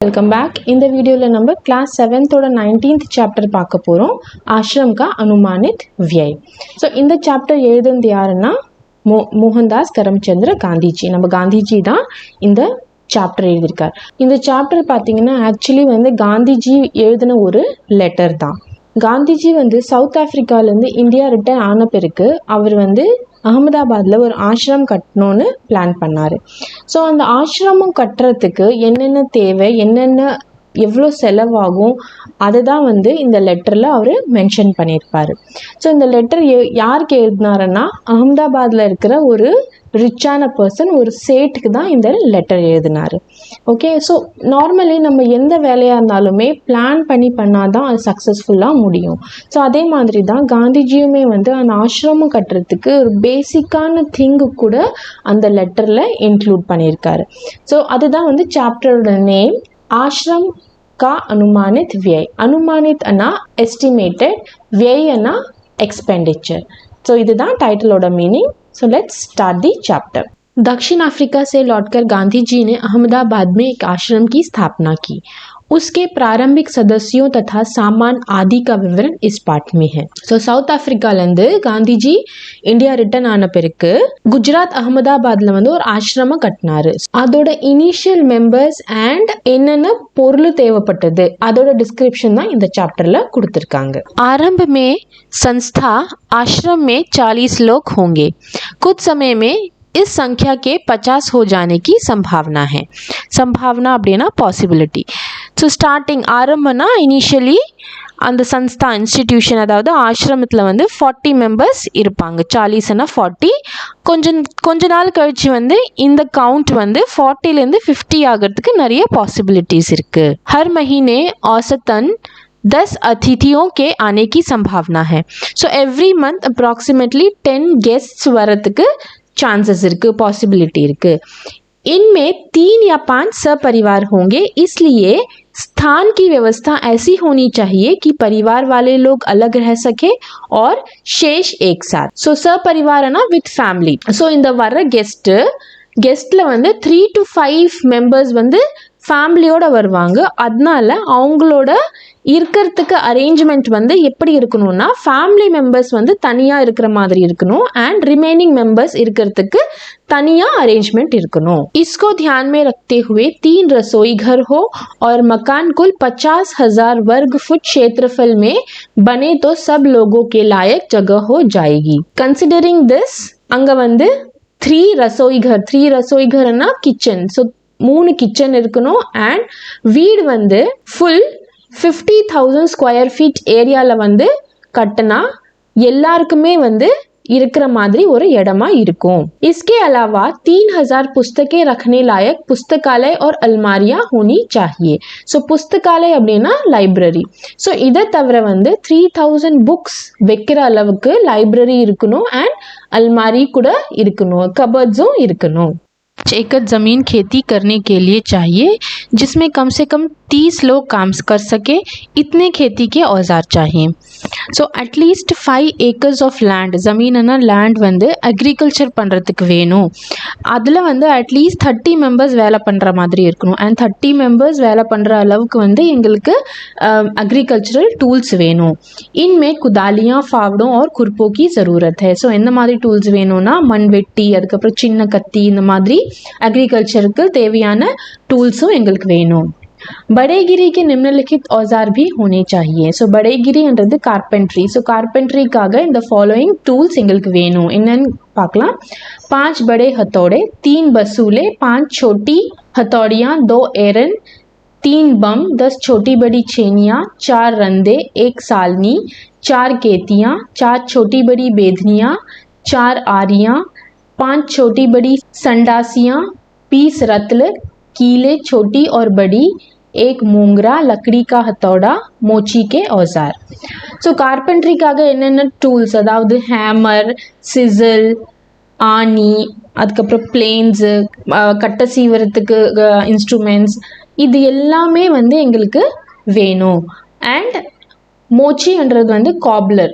Welcome back. இந்த வீடியோல நம்ம கிளாஸ் 7th ஓட 19th சாப்டர் பார்க்க போறோம், आश्रम का अनुमानित व्यय। ஸோ இந்த சாப்டர் எழுதுனது யாருன்னா மோகன்தாஸ் கரம்சந்திர காந்திஜி। நம்ம காந்திஜி தான் இந்த சாப்டர் எழுதியிருக்கார்। இந்த சாப்டர் பார்த்தீங்கன்னா ஆக்சுவலி வந்து காந்திஜி எழுதின ஒரு லெட்டர் தான்। காந்திஜி வந்து சவுத் ஆஃப்ரிக்காலேருந்து இந்தியா ரிட்டர்ன் ஆன பிறகு அவர் வந்து அகமதாபாத்தில் ஒரு ஆசிரமம் கட்டணும்னு பிளான் பண்ணார்। ஸோ அந்த ஆசிரமம் கட்டுறதுக்கு என்னென்ன தேவை, என்னென்ன எவ்வளோ செலவாகும், அதை தான் வந்து இந்த லெட்டரில் அவர் மென்ஷன் பண்ணியிருப்பார்। ஸோ இந்த லெட்டர் யாருக்கு எழுதினாருன்னா அகமதாபாத்தில் இருக்கிற ஒரு ரிச்சான பர்சன், ஒரு சேட்டுக்கு தான் இந்த லெட்டர் எழுதினார்। ஓகே, ஸோ நார்மலி நம்ம எந்த வேலையாக இருந்தாலுமே பிளான் பண்ணால் தான் அது சக்ஸஸ்ஃபுல்லாக முடியும்। ஸோ அதே மாதிரி தான் காந்திஜியுமே வந்து அந்த ஆசிரமம் கட்டுறதுக்கு ஒரு பேசிக்கான திங்கு கூட அந்த லெட்டரில் இன்க்ளூட் பண்ணியிருக்காரு। ஸோ அதுதான் வந்து சாப்டரோட நேம், आश्रम का अनुमानित व्यय। अनुमानित अन्ना एस्टिमेटेड, व्यय अन्ना एक्सपेंडिचर। सो இதுதான் டைட்டிலோட meaning. So let's start the chapter. दक्षिण अफ्रीका से लौटकर गांधी जी ने अहमदाबाद में एक आश्रम की स्थापना की। उसके प्रारंभिक सदस्यों तथा सामान आदि का विवरण इस पाठ में है। सो சவுத் ஆஃப்ரிக்காலேருந்து காந்திஜி இந்தியா ரிட்டர்ன் ஆன பிறகு குஜராத் அகமதாபாத்ல வந்து ஒரு ஆசிரமம் கட்டினாரு। அதோட இனிஷியல் மெம்பர்ஸ் அண்ட் என்னென்ன பொருள் தேவைப்பட்டது அதோட டிஸ்கிரிப்ஷன் தான் இந்த சாப்டர்ல கொடுத்திருக்காங்க। आरंभ में संस्था आश्रम में 40 लोग होंगे। कुछ समय में इस संख्या के 50 हो जाने की संभावना है। संभावना அப்படின்னா பாசிபிலிட்டி। ஸோ ஸ்டார்டிங் ஆரம்பம்னா இனிஷியலி அந்த சன்ஸ்தா இன்ஸ்டிடியூஷன், அதாவது ஆசிரமத்தில் வந்து 40 மெம்பர்ஸ் இருப்பாங்க। 40னா 40। கொஞ்ச நாள் கழிச்சு வந்து இந்த கவுண்ட் வந்து 40லேருந்து 50 ஆகிறதுக்கு நிறைய பாசிபிலிட்டிஸ் இருக்கு। हर महीने औसतन 10 अतिथियों के आने की संभावना है। So every month approximately 10 guests வரதுக்கு चांसेस इருக்கு, पॉसिबिलिटी इருக்கு। इनमें 3 या 5 सपरिवार होंगे, इसलिए स्थान की व्यवस्था ऐसी होनी चाहिए कि परिवार वाले लोग अलग रह सके और शेष एक साथ। सो सपरिवार है ना विथ फैमिली। सो இந்த வர கெஸ்ட்ல வந்து 3 to 5 மெம்பர்ஸ் வந்து ஃபேமிலியோட வருவாங்க। அதனால அவங்களோட இருக்கிறதுக்கு அரேஞ்ச்மெண்ட் வந்து எப்படி இருக்கணும்னா ஃபேமிலி மெம்பர்ஸ் வந்து தனியாக இருக்கிற மாதிரி இருக்கணும் அண்ட் ரிமைனிங் மெம்பர்ஸ் இருக்கிறதுக்கு तनिया अरेंजमेंट इरकनो। इसको ध्यान में रखते हुए 3 रसोई घर हो और मकान कुल 50,000 वर्ग फुट क्षेत्रफल में बने तो सब लोगों के लायक जगह हो जाएगी। कंसिडरिंग दिस अंग वंदु 3 रसोई घर ना किचन। सो 3 किचन इरकணும் and வீடு வந்து ஃபுல் 50,000 ஸ்கொயர் ஃபீட் ஏரியாவில் வந்து கட்டினா எல்லாருக்குமே வந்து இருக்கிற மாதிரி ஒரு இடமா இருக்கும்। इसके अलावा 3000 पुस्तकें रखने लायक पुस्तकालय और अलमारियां होनी चाहिए। सो पुस्तकालय அப்படின்னா லைப்ரரி। ஸோ இதை தவிர வந்து 3000 புக்ஸ் வைக்கிற அளவுக்கு லைப்ரரி இருக்கணும் அண்ட் அல்மாரி கூட இருக்கணும், கபர்ட்ஸும் இருக்கணும்। एकड़ ज़मीन खेती करने के लिए चाहिए जिसमें कम से कम 30 लोग काम कर सके, इतने खेती के औजार चाहिए। So at least 5 acres of land, ஜமீன்னா லேண்ட் வந்து அக்ரிகல்ச்சர் பண்ணுறதுக்கு வேணும்। அதில் வந்து அட்லீஸ்ட் 30 மெம்பர்ஸ் வேலை பண்ணுற மாதிரி இருக்கணும் அண்ட் 30 மெம்பர்ஸ் வேலை பண்ணுற அளவுக்கு வந்து எங்களுக்கு அக்ரிகல்ச்சரல் டூல்ஸ் வேணும்। इनमें कुदालियाँ, फावड़ों और खुरपों की ज़रूरत है। ஸோ எந்த மாதிரி டூல்ஸ் வேணும்னா மண்வெட்டி, அதுக்கப்புறம் சின்ன கத்தி, இந்த மாதிரி அக்ரிகல்ச்சருக்கு தேவையான டூல்ஸும் எங்களுக்கு வேணும்। बड़ेगिरी के निम्नलिखित औजार भी होने चाहिए। सो बड़ेगिरीன்றது कार्पेंट्री। सो कार्पेंट्रीக்காக இந்த ஃபாலோயிங் டூல்ஸ் எங்களுக்கு வேணும், என்னன்னு பார்க்கலாம்। 5 बड़े हथौड़े, 3 बसूले, 5 छोटी हथौड़ियाँ, 2 एरन, 3 बम, 10 छोटी बड़ी छेनियाँ, 4 रंदे, 1 सालनी, 4 केतियाँ, 4 छोटी बड़ी बेधनियाँ, 4 आरियाँ, 5 छोटी बड़ी संडासियाँ, 20 रत्ल, कीले छोटी और बड़ी, 1 मूंगरा, लकड़ी का हथौड़ा, मोची के औजार। ஸோ கார்பென்ட்ரிக்காக என்னென்ன டூல்ஸ், அதாவது ஹேமர், சிசில், ஆணி, அதுக்கப்புறம் பிளேன்ஸு, கட்டை சீவரத்துக்கு இன்ஸ்ட்ருமெண்ட்ஸ், இது எல்லாமே வந்து எங்களுக்கு வேணும்। அண்ட் மோச்சின்றது வந்து காப்லர்।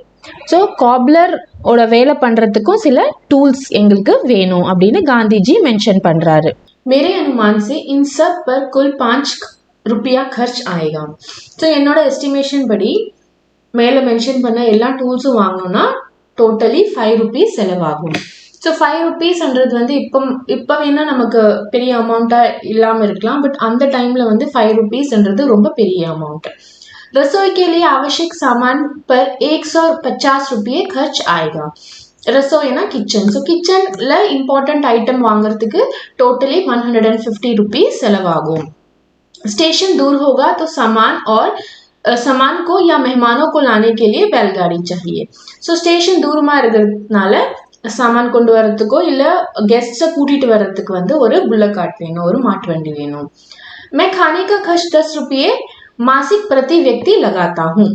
ஸோ காப்லரோட வேலை பண்ணுறதுக்கும் சில டூல்ஸ் எங்களுக்கு வேணும் அப்படின்னு காந்திஜி மென்ஷன் பண்ணுறாரு। मेरे अनुमान से इन सब पर कुल 5 रुपया खर्च आएगा. ஸோ என்னோட எஸ்டிமேஷன் படி மேலே மென்ஷன் பண்ண எல்லா டூல்ஸும் வாங்கணும்னா டோட்டலி 5 rupees செலவாகும். ஸோ 5 rupeesன்றது வந்து இப்போ வேணா நமக்கு பெரிய அமௌண்ட்டாக இல்லாமல் இருக்கலாம், பட் அந்த டைமில் வந்து 5 rupeesன்றது ரொம்ப பெரிய அமௌண்ட். रसोई के लिए आवश्यक सामान पर 150 रुपये खर्च आएगा. रसोई ना kitchen. So kitchen important item वांगறதுக்கு टोटली 150 रुपीस செலவாகும். स्टेशन दूर होगा तो सामान को या मेहमानों को लाने के लिए बैलगाड़ी चाहिए. सो स्टेशन दूरமா இருக்கிறதுனால सामान கொண்டு வரதுக்கோ இல்ல கெஸ்ட்ஸை கூட்டிட்டு வரதுக்கு வந்து ஒரு புல்லட் கார்ட் வேணும், ஒரு மாட்டு வண்டி வேணும். मैं खाने का खर्च 10 रुपये मासिक प्रति व्यक्ति लगाता हूँ.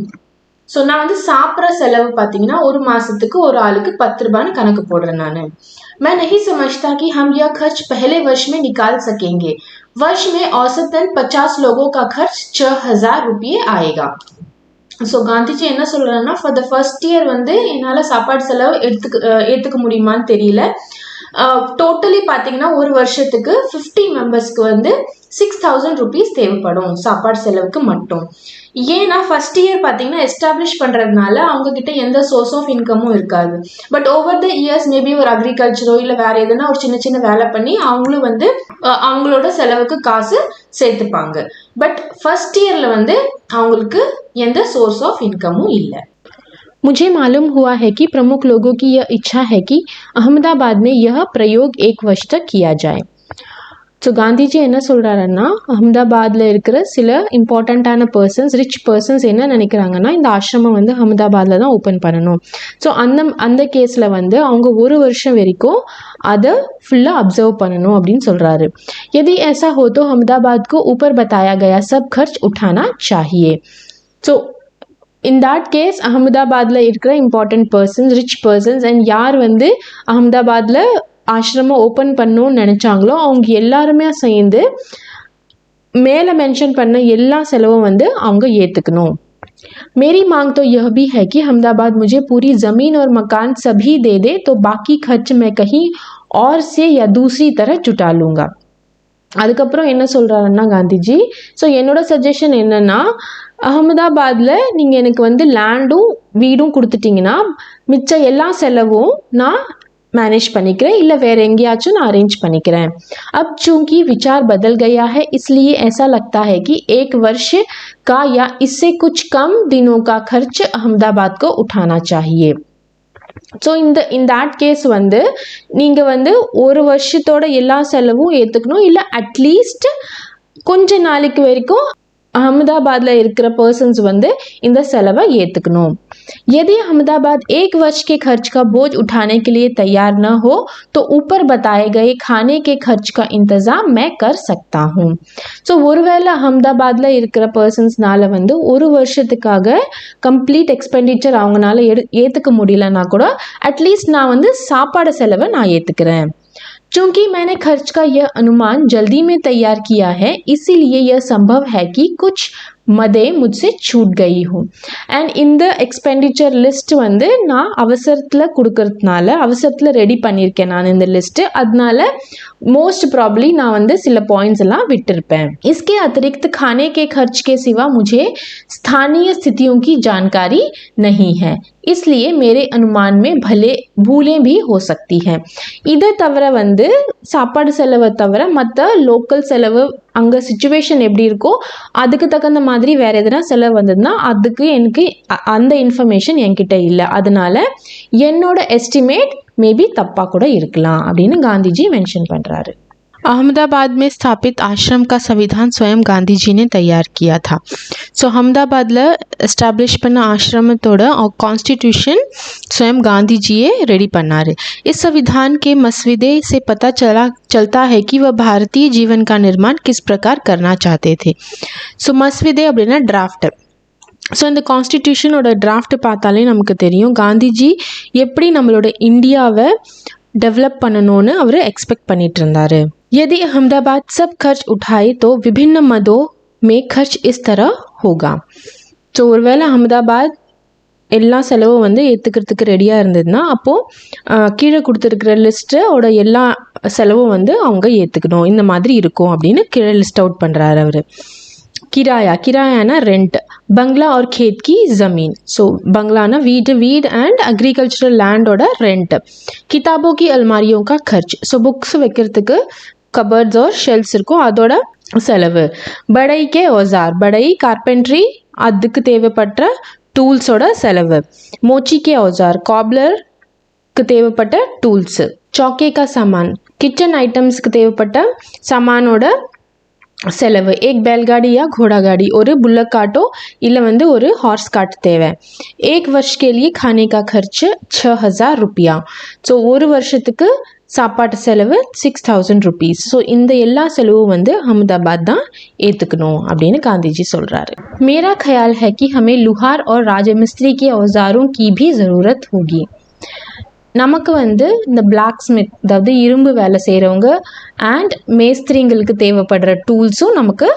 ஸோ நான் வந்து சாப்பிட்ற செலவு பார்த்தீங்கன்னா ஒரு மாசத்துக்கு ஒரு ஆளுக்கு 10 ரூபான்னு கணக்கு போடுறேன் நான். मैं नहीं समझता कि हम यह खर्च पहले वर्ष में निकाल सकेंगे. वर्ष में औसतन 50 लोगों का खर्च 6000 रुपये आएगा. ஸோ காந்திஜி என்ன சொல்றாருன்னா, ஃபார் த ஃபர்ஸ்ட் இயர் வந்து என்னால் சாப்பாடு செலவு ஏற்றுக்க முடியுமான்னு தெரியல. டோட்டலி பார்த்தீங்கன்னா ஒரு வருஷத்துக்கு 50 மெம்பர்ஸ்க்கு வந்து 6000 rupees தேவைப்படும் சாப்பாடு செலவுக்கு மட்டும். ஏன்னா ஃபர்ஸ்ட் இயர் பார்த்தீங்கன்னா எஸ்டாப்ளிஷ் பண்ணுறதுனால அவங்க கிட்ட எந்த சோர்ஸ் ஆஃப் இன்கமும் இருக்காது. But over the years maybe ஒரு அக்ரிகல்ச்சரோ இல்லை வேற எதுனா ஒரு சின்ன சின்ன வேலை பண்ணி அவங்களும் வந்து அவங்களோட செலவுக்கு காசு சேர்த்துப்பாங்க. பட் ஃபர்ஸ்ட் இயர்ல வந்து அவங்களுக்கு எந்த சோர்ஸ் ஆஃப் இன்கமும் இல்லை. मुझे मालूम हुआ है कि प्रमुख लोगों की यह इच्छा है कि अहमदाबाद में यह प्रयोग 1 वर्ष तक किया जाए. ஸோ காந்திஜி என்ன சொல்கிறாருன்னா, அஹமதாபாத்தில் இருக்கிற சில இம்பார்ட்டண்ட்டான பர்சன்ஸ், ரிச் பர்சன்ஸ் என்ன நினைக்கிறாங்கன்னா, இந்த ஆசிரமம் வந்து அஹமதாபாத்தில் தான் ஓப்பன் பண்ணணும். ஸோ அந்த கேஸில் வந்து அவங்க 1 வருஷம் வரைக்கும் அதை ஃபுல்லாக அப்சர்வ் பண்ணணும் அப்படின்னு சொல்கிறாரு. यदि ऐसा हो तो अहमदाबाद को ऊपर बताया गया सब खर्च उठाना चाहिए. ஸோ இன் தட் கேஸ் அஹமதாபாத்தில் இருக்கிற important persons, rich persons and யார் வந்து அஹமதாபாத்தில் ஆசிரமம் ஓப்பன் பண்ணணும்னு நினச்சாங்களோ அவங்க எல்லாருமே சேர்ந்து மேலே மென்ஷன் பண்ண எல்லா செலவும் வந்து அவங்க ஏற்றுக்கணும். मेरी मांग तो यह भी है कि अहमदाबाद मुझे पूरी ज़मीन और मकान सभी दे दे तो बाकी खर्च मैं कहीं और से या दूसरी तरह जुटा लूँगा. அதுக்கப்புறம் என்ன சொல்கிறாருன்னா காந்திஜி, ஸோ என்னோட சஜஷன் என்னென்னா, அஹமதாபாத்தில் நீங்கள் எனக்கு வந்து லேண்டும் வீடும் கொடுத்துட்டிங்கன்னா மிச்ச எல்லா செலவும் நான் मैनेज பண்ணிக்கிறேன், இல்லை வேறு எங்கேயாச்சும் நான் அரேஞ்ச் பண்ணிக்கிறேன். अब चूंकि विचार बदल गया है इसलिए ऐसा लगता है कि 1 वर्ष का या इससे कुछ कम दिनों का खर्च अहमदाबाद को उठाना चाहिए. ஸோ in that கேஸ் வந்து நீங்கள் வந்து 1 வருஷத்தோட எல்லா செலவும் ஏற்றுக்கணும், இல்லை அட்லீஸ்ட் கொஞ்ச நாளைக்கு வரைக்கும் अहमदाबाद இருக்கிற पर्सन्स வந்து இந்த செலவை ஏற்றுக்கணும். यदि अहमदाबाद 1 वर्ष के खर्च का बोझ उठाने के लिए तैयार न हो तो ऊपर बताए गए खाने के खर्च का इंतज़ाम मैं कर सकता हूँ. ஸோ ஒருவேளை அஹமதாபாத்தில் இருக்கிற பர்சன்ஸ்னால வந்து 1 வருஷத்துக்காக கம்ப்ளீட் எக்ஸ்பெண்டிச்சர் அவங்களால ஏற்றுக்க முடியலன்னா கூட அட்லீஸ்ட் நான் வந்து சாப்பாடு செலவை நான் ஏற்றுக்கிறேன். चूँकि मैंने खर्च का यह अनुमान जल्दी में तैयार किया है इसीलिए यह संभव है कि कुछ मदे मुझसे छूट गई हूँ. அண்ட் இந்த எக்ஸ்பெண்டிச்சர் லிஸ்ட் வந்து நான் அவசரத்தில் கொடுக்கறதுனால அவசரத்தில் ரெடி பண்ணியிருக்கேன் நான் இந்த லிஸ்ட்டு, அதனால मोस्ट प्रॉब्ली நான் வந்து சில பாயிண்ட்ஸ் எல்லாம் விட்டிருப்பேன். इसके अतिरिक्त खाने के खर्च के सिवा मुझे स्थानीय स्थितियों की जानकारी नहीं है इसलिए मेरे अनुमान में भले भूलें भी हो सकती हैं. இதை தவிர வந்து சாப்பாடு செலவை தவிர மற்ற லோக்கல் செலவு அங்கே சிச்சுவேஷன் எப்படி இருக்கோ அதுக்கு தகுந்த மாதிரி வேறு எதுனா செலவு வந்ததுன்னா அதுக்கு எனக்கு அந்த இன்ஃபர்மேஷன் என்கிட்ட இல்லை, அதனால என்னோட எஸ்டிமேட் மேபி தப்பாக கூட இருக்கலாம் அப்படின்னு காந்திஜி மென்ஷன் பண்ணுறாரு. अहमदाबाद में स्थापित आश्रम का संविधान स्वयं गांधी जी ने तैयार किया था. ஸோ அஹமதாபாத்தில் எஸ்டாப்ளிஷ் பண்ண ஆசிரமத்தோட கான்ஸ்டிடியூஷன் स्वयं गांधी जीए रेडी பண்ணாரு. इस संविधान के मसविदे से पता चलता है कि वह भारतीय जीवन का निर्माण किस प्रकार करना चाहते थे. ஸோ மஸ்விதே அப்படின்னா டிராஃப்ட். ஸோ இந்த கான்ஸ்டிடியூஷனோட டிராஃப்ட் பார்த்தாலே நமக்கு தெரியும் காந்திஜி எப்படி நம்மளோட இந்தியாவை டெவலப் பண்ணணும்னு அவர் எக்ஸ்பெக்ட் பண்ணிட்டு இருந்தாரு. यदि अहमदाबाद सब खर्च उठाए तो विभिन्न मदों में खर्च इस तरह होगा. ஸோ ஒருவேளை அஹமதாபாத் எல்லா செலவும் வந்து ஏற்றுக்கிறதுக்கு ரெடியாக இருந்ததுன்னா அப்போது கீழே கொடுத்துருக்கிற லிஸ்ட்டோட எல்லா செலவும் வந்து அவங்க ஏற்றுக்கணும், இந்த மாதிரி இருக்கும் அப்படின்னு கீழே லிஸ்ட் அவுட் பண்ணுறாரு அவர். किराया, किराया ना रेंट, बंगला और खेत की ज़मीन, सो बंगला ना वीड एंड अग्रिकल्चरल लैंडोட रेंट, किताबों की अलमारियों का खर्च, सो बुक्स வைக்கிறதுக்கு कबर्ड्स और शेल्फ्स இருக்கும் அதோட செலவு, படை के औजार, படை கார்பென்ட்ரி அதுக்கு தேவைப்பட்ட டூல்ஸோட செலவு, मोची के औजार, कॉबलருக்கு தேவைப்பட்ட டூல்ஸ், चौके का सामान, किचन ஐட்டம்ஸ்க்கு தேவைப்பட்ட சாமானோட செலவு, एक बैलगाड़ी या घोड़ा गाड़ी, ஒரு புல்லக் காட்டோ இல்லை வந்து ஒரு ஹார்ஸ் காட் தேவை, एक वर्ष के लिए खाने का खर्च 6000 रुपया, ஸோ ஒரு வருஷத்துக்கு சாப்பாட்டு செலவு 6000 रुपीस, ஸோ இந்த எல்லா செலவும் வந்து அहमदाबाद தான் ஏற்றுக்கணும் அப்படின்னு காந்திஜி சொல்கிறாரு. मेरा ख्याल है कि हमें लुहार और राजमिस्त्री के औजारों की भी ज़रूरत होगी. நமக்கு வந்து இந்த பிளாக் ஸ்மித் அதாவது இரும்பு வேலை செய்கிறவங்க அண்ட் மேஸ்திரிங்களுக்கு தேவைப்படுற டூல்ஸும் நமக்கு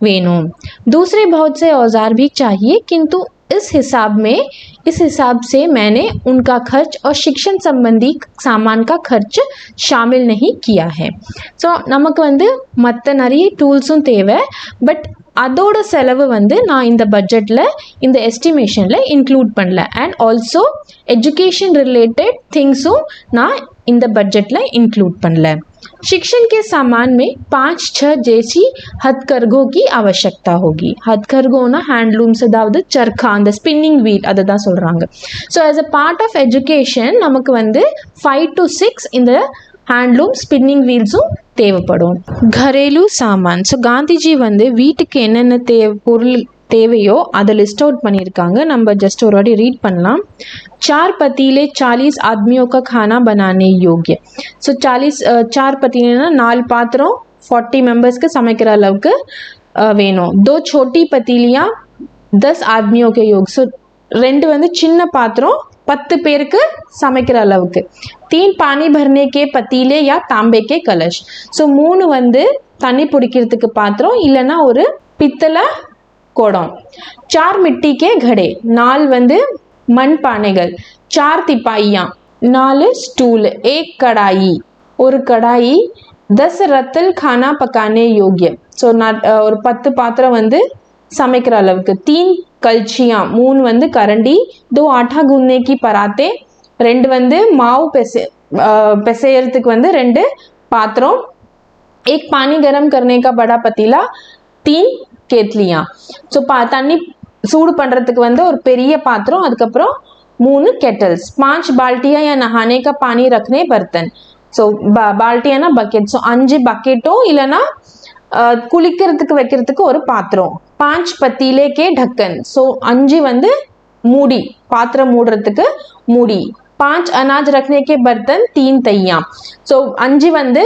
வேணும். दूसरे बहुत से औजार भी चाहिए किंतु इस हिसाब से मैंने उनका खर्च और शिक्षण संबंधी सामान का खर्च शामिल नहीं किया है. ஸோ நமக்கு வந்து மற்ற நிறைய டூல்ஸும் தேவை, பட் அதோட செலவு வந்து நான் இந்த பட்ஜெட்டில் இந்த எஸ்டிமேஷனில் இன்க்ளூட் பண்ணல. அண்ட் ஆல்சோ एजुकेशन रिलेटेड थिंग्सों ना इन द बजट ला इंक्लूड பண்ணல. शिक्षण के सामान में 5-6 जैसी हथकरघों की आवश्यकता होगी. हथकरघोना हैंडलूम्स அதாவது சர்க்கா அந்த ஸ்பின்னிங் வீல் அதை தான் சொல்கிறாங்க. So as a part of education நமக்கு வந்து 5 to 6 இந்த ஹேண்ட்லூம் ஸ்பின்னிங் வீல்ஸும் தேவைப்படும். घरेलू सामान, ஸோ காந்திஜி வந்து வீட்டுக்கு என்னென்ன பொருள் தேவையோ அதை லிஸ்ட் அவுட் பண்ணியிருக்காங்க. நம்ம ஜஸ்ட் ஒரு வாட்டி ரீட் பண்ணலாம். 4 पतीले 40 आदमियों का खाना बनाने योग्य. ஸோ 4 पतीलेना 4 பாத்திரம் 40 மெம்பர்ஸ்க்கு சமைக்கிற அளவுக்கு வேணும். 2 छोटी पतीलियाँ 10 आदमियों के योग, ஸோ 2 வந்து சின்ன பாத்திரம் 10 பேருக்கு சமைக்கிற அளவுக்கு. 3 पानी भरने के पतीले या तांबे के कलश, ஸோ 3 வந்து தண்ணி பிடிக்கிறதுக்கு பாத்திரம் இல்லைன்னா ஒரு பித்தளை कोड़ों. 4 मिट्टी के घड़े, 4 வந்து மண் பானைகள். 4 तिपाइयाँ, 4 स्टूल, 1 कढ़ाई, ஒரு கடாயி. 10 रत्तल खाना पकाने योग्य, ஸோ ஒரு 10 பாத்திரம் வந்து சமைக்கிற அளவுக்கு. 3 कलछियाँ, 3 வந்து கரண்டி. 2 आटा गूंदने की पराते, 2 வந்து மாவு பிசையறதுக்கு வந்து 2 பாத்திரம். 1 पानी गर्म करने का बड़ा पतीला, 3 केतलियाँ, ஸோ தண்ணி சூடு பண்ணுறதுக்கு வந்து ஒரு பெரிய பாத்திரம், அதுக்கப்புறம் 3 केटल्स. 5 बाल्टियाँ या नहाने का पानी रखने बर्तन, ஸோ बाल्टियाना बकेट, ஸோ 5 பக்கெட்டும் இல்லைன்னா குளிக்கிறதுக்கு வைக்கிறதுக்கு ஒரு பாத்திரம். 5 पतीले के ढक्कन, ஸோ 5 வந்து மூடி பாத்திரம் மூடுறதுக்கு மூடி. 5 अनाज रखने के बर्तन, 3 तैयाँ, ஸோ 5 வந்து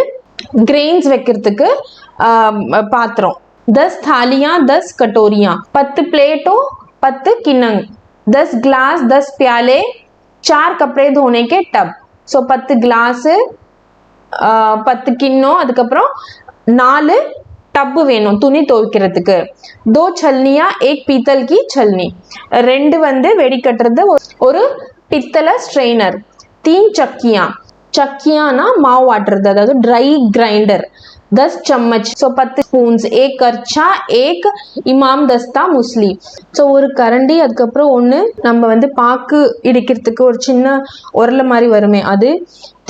கிரெயின்ஸ் வைக்கிறதுக்கு பாத்திரம். 10 थालियाँ 10 कटोरियाँ, 10 प्लेटों 10 किन्नंग, 10 ग्लास 10 प्याले, 4 कपड़े धोने के टब, ஸோ 10 கிளாஸ் 10 கிண்ணம், அதுக்கப்புறம் 4 टब வேணும் துணி துவைக்கிறதுக்கு. 2 छलनियाँ 1 पीतल की छलनी, 2 வந்து வெடிக்கட்டுறது ஒரு பித்தளை ஸ்ட்ரெயினர். 3 चक्कियाँ, चक्कियाँனா மாவு ஆட்டுறது அதாவது ட்ரை கிரைண்டர். 10 चम्मच, ஸோ 10 ஸ்பூன்ஸ். 1 கர்ச்சா 1 இமாம் தஸ்தா முஸ்லி, ஸோ ஒரு கரண்டி, அதுக்கப்புறம் ஒன்று நம்ம வந்து பாக்கு இடிக்கிறதுக்கு ஒரு சின்ன உரலை மாதிரி வருமே அது.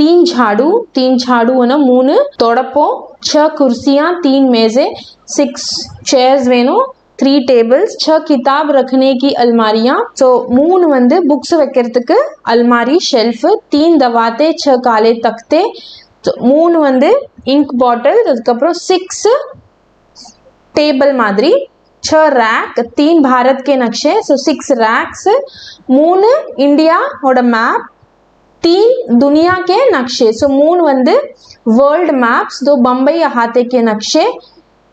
3 झाड़ू, 3 झाड़ूனா 3 தொடப்போம். 6 कुर्सियाँ 3 मेज़े, 6 चेयर्स வேணும். 3 टेबल्स, 6 किताब रखने की अलमारियाँ, ஸோ 3 வந்து புக்ஸ் வைக்கிறதுக்கு அல்மாரி ஷெல்ஃபு. 3 दवाते, 6 काले तख्ते, 3 வந்து इंक बॉटल, அதுக்கப்புறம் 6 टेबल மாதிரி. 6 रैक, 3 भारत के नक्शे, ஸோ 6 रैक्स. 3 इंडिया ஓட मैप, 3 दुनिया के नक्शे, ஸோ 3 வந்து वर्ल्ड मैप्स. 2 बम्बई अहाते के नक्शे,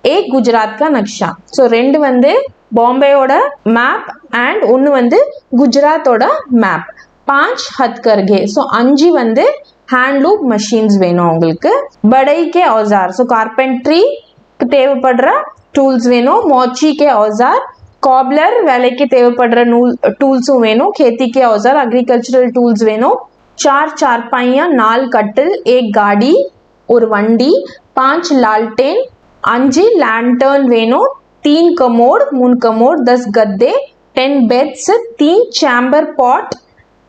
1 गुजरात का नक्शा, ஸோ 2 வந்து பாம்பேயோட மேப் அண்ட் 1 வந்து குஜராத்தோட மேப். 5 हथकरघे, ஸோ 5 வந்து हैंडलूम मशीन्स வேணும் உங்களுக்கு. बड़ई के औजार, ஸோ கார்பென்ட்ரி தேவைப்படுற டூல்ஸ் வேணும். मोची के औजार, कॉबलर வேலைக்கு தேவைப்படுற டூல்ஸும் வேணும். खेती के औजार एग्रीकल्चरल टूल्स வேணும். 4 चारपाइयाँ, 4 कटिल, 1 गाड़ी ஒரு வண்டி. 5 लालटेन, 5 लैंटर्न வேணும். 3 कमोड 3 कमोड 10 गद्दे 10 बेड्स 3 चैम्बर पॉट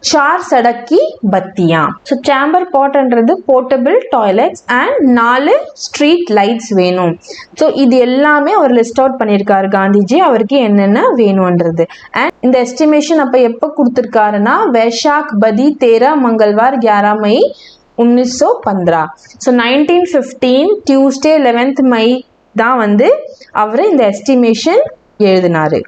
4 सड़क की बत्तियां. ஸோ சேம்பர் பாட்ன்றது portable toilets and 4 street lights வேணும். ஸோ இது எல்லாமே அவர் லிஸ்ட் அவுட் பண்ணியிருக்காரு காந்திஜி அவருக்கு என்னென்ன வேணும்ன்றது. அண்ட் இந்த எஸ்டிமேஷன் அப்போ எப்போ கொடுத்துருக்காருன்னா வைசாக் பதி 13 मंगलवार 11 मई 1915. ஸோ 1915 டியூஸ்டே 11th மई தான் வந்து அவர் இந்த எஸ்டிமேஷன் எழுதினாரு.